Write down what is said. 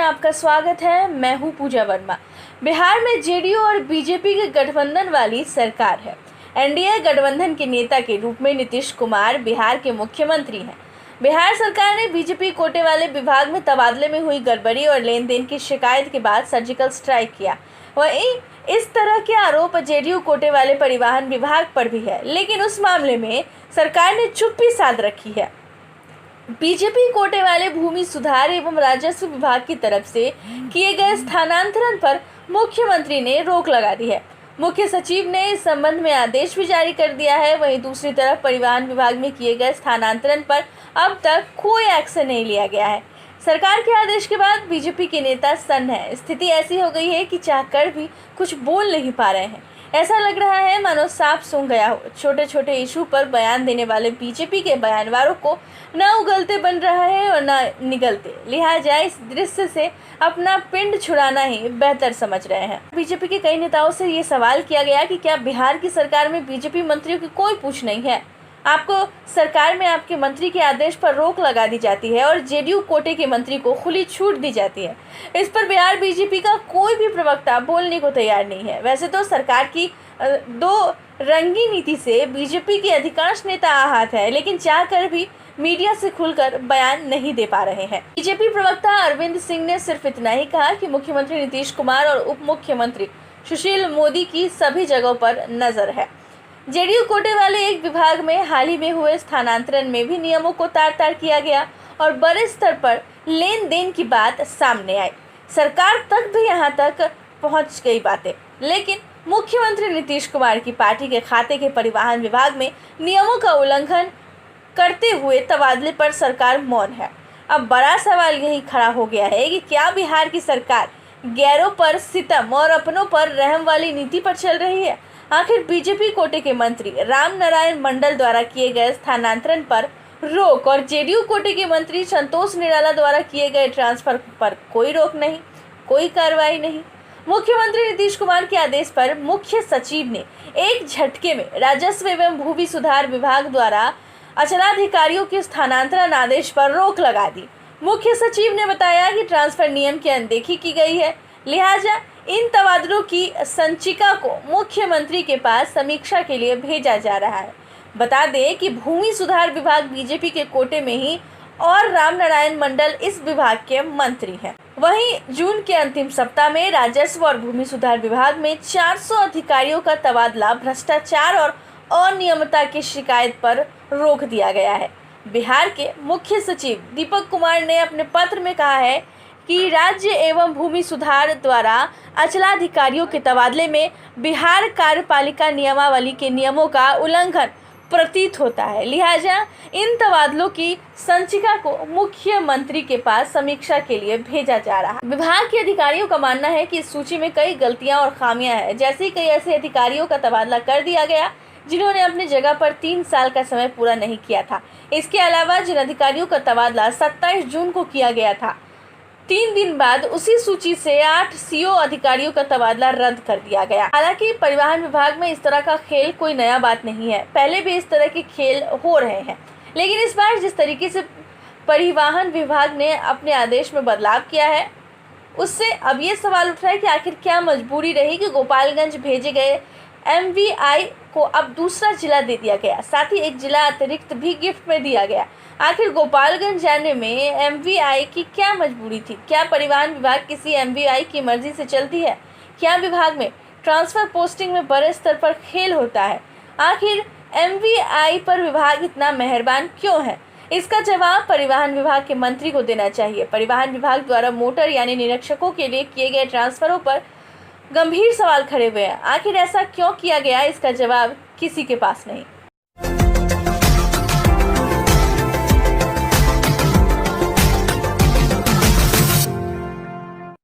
आपका स्वागत है। मैं हूं पूजा वर्मा। बिहार में जेडीयू और बीजेपी के गठबंधन वाली सरकार है। एनडीए गठबंधन के नेता के रूप में नीतीश कुमार बिहार के मुख्यमंत्री हैं। बिहार सरकार ने बीजेपी कोटे वाले विभाग में तबादले में हुई गड़बड़ी और लेन देन की शिकायत के बाद सर्जिकल स्ट्राइक किया। वहीं इस तरह के आरोप जेडीयू कोटे वाले परिवहन विभाग पर भी है, लेकिन उस मामले में सरकार ने चुप्पी साध रखी है। बीजेपी कोटे वाले भूमि सुधार एवं राजस्व विभाग की तरफ से किए गए स्थानांतरण पर मुख्यमंत्री ने रोक लगा दी है। मुख्य सचिव ने इस संबंध में आदेश भी जारी कर दिया है। वहीं दूसरी तरफ परिवहन विभाग में किए गए स्थानांतरण पर अब तक कोई एक्शन नहीं लिया गया है। सरकार के आदेश के बाद बीजेपी के नेता सन्न है। स्थिति ऐसी हो गई है कि चाहकर भी कुछ बोल नहीं पा रहे हैं। ऐसा लग रहा है मानो सांप सूंघ गया हो। छोटे छोटे इशू पर बयान देने वाले बीजेपी के बयानवारों को न उगलते बन रहा है और न निगलते। लिहाजा इस दृश्य से अपना पिंड छुड़ाना ही बेहतर समझ रहे हैं। बीजेपी के कई नेताओं से ये सवाल किया गया कि क्या बिहार की सरकार में बीजेपी मंत्रियों की कोई पूछ नहीं है। आपको सरकार में आपके मंत्री के आदेश पर रोक लगा दी जाती है और जेडीयू कोटे के मंत्री को खुली छूट दी जाती है। इस पर बिहार बीजेपी का कोई भी प्रवक्ता बोलने को तैयार नहीं है। वैसे तो सरकार की दो रंगी नीति से बीजेपी के अधिकांश नेता आहत है, लेकिन चाहकर भी मीडिया से खुलकर बयान नहीं दे पा रहे हैं। बीजेपी प्रवक्ता अरविंद सिंह ने सिर्फ इतना ही कहा कि मुख्यमंत्री नीतीश कुमार और उप मुख्यमंत्री सुशील मोदी की सभी जगहों पर नजर है। जेडीयू कोटे वाले एक विभाग में हाल ही में हुए स्थानांतरण में भी नियमों को तार-तार किया गया और बड़े स्तर पर लेन देन की बात सामने आई। सरकार तक भी यहां तक पहुंच गई बातें, लेकिन मुख्यमंत्री नीतीश कुमार की पार्टी के खाते के परिवहन विभाग में नियमों का उल्लंघन करते हुए तबादले पर सरकार मौन है। अब बड़ा सवाल यही खड़ा हो गया है कि क्या बिहार की सरकार गैरों पर सितम और अपनों पर रहम वाली नीति पर चल रही है। आखिर बीजेपी कोटे के मंत्री राम नारायण मंडल द्वारा किए गए स्थानांतरण पर रोक और जेडीयू कोटे के मंत्री संतोष निराला द्वारा किए गए ट्रांसफर पर कोई रोक नहीं, कोई कार्रवाई नहीं। मुख्यमंत्री नीतीश कुमार के आदेश पर मुख्य सचिव ने एक झटके में राजस्व एवं भूमि सुधार विभाग द्वारा अचलाधिकारियों के स्थानांतरण आदेश पर रोक लगा दी। मुख्य सचिव ने बताया कि ट्रांसफर नियम की अनदेखी की गई है, लिहाजा इन तबादलों की संचिका को मुख्यमंत्री के पास समीक्षा के लिए भेजा जा रहा है। बता दें कि भूमि सुधार विभाग बीजेपी के कोटे में ही और राम नारायण मंडल इस विभाग के मंत्री हैं। वहीं जून के अंतिम सप्ताह में राजस्व और भूमि सुधार विभाग में 400 अधिकारियों का तबादला भ्रष्टाचार और अनियमितता की शिकायत पर रोक दिया गया है। बिहार के मुख्य सचिव दीपक कुमार ने अपने पत्र में कहा है कि राज्य एवं भूमि सुधार द्वारा अचलाधिकारियों के तबादले में बिहार कार्यपालिका नियमावली के नियमों का उल्लंघन प्रतीत होता है। लिहाजा इन तबादलों की संचिका को मुख्यमंत्री के पास समीक्षा के लिए भेजा जा रहा है। विभाग के अधिकारियों का मानना है कि इस सूची में कई गलतियां और खामियां हैं। जैसे कई ऐसे अधिकारियों का तबादला कर दिया गया जिन्होंने अपनी जगह पर 3 साल का समय पूरा नहीं किया था। इसके अलावा जिन अधिकारियों का तबादला 27 जून को किया गया था, 3 दिन बाद उसी सूची से 8 सीओ अधिकारियों का तबादला रद्द कर दिया गया। हालांकि परिवहन विभाग में इस तरह का खेल कोई नया बात नहीं है, पहले भी इस तरह के खेल हो रहे हैं, लेकिन इस बार जिस तरीके से परिवहन विभाग ने अपने आदेश में बदलाव किया है, उससे अब ये सवाल उठ रहा है कि आखिर क्या मजबूरी रही कि गोपालगंज भेजे गए एमवीआई को अब दूसरा जिला दे दिया गया, साथ ही एक जिला अतिरिक्त भी गिफ्ट में दिया गया। आखिर गोपालगंज जाने में एमवीआई की क्या मजबूरी थी। क्या परिवहन विभाग किसी एमवीआई की मर्जी से चलती है। क्या विभाग में ट्रांसफर पोस्टिंग में बड़े स्तर पर खेल होता है। आखिर एमवीआई पर विभाग इतना मेहरबान क्यों है, इसका जवाब परिवहन विभाग के मंत्री को देना चाहिए। परिवहन विभाग द्वारा मोटर यानी निरीक्षकों के लिए किए गए ट्रांसफरों पर गंभीर सवाल खड़े हुए हैं। आखिर ऐसा क्यों किया गया, इसका जवाब किसी के पास नहीं।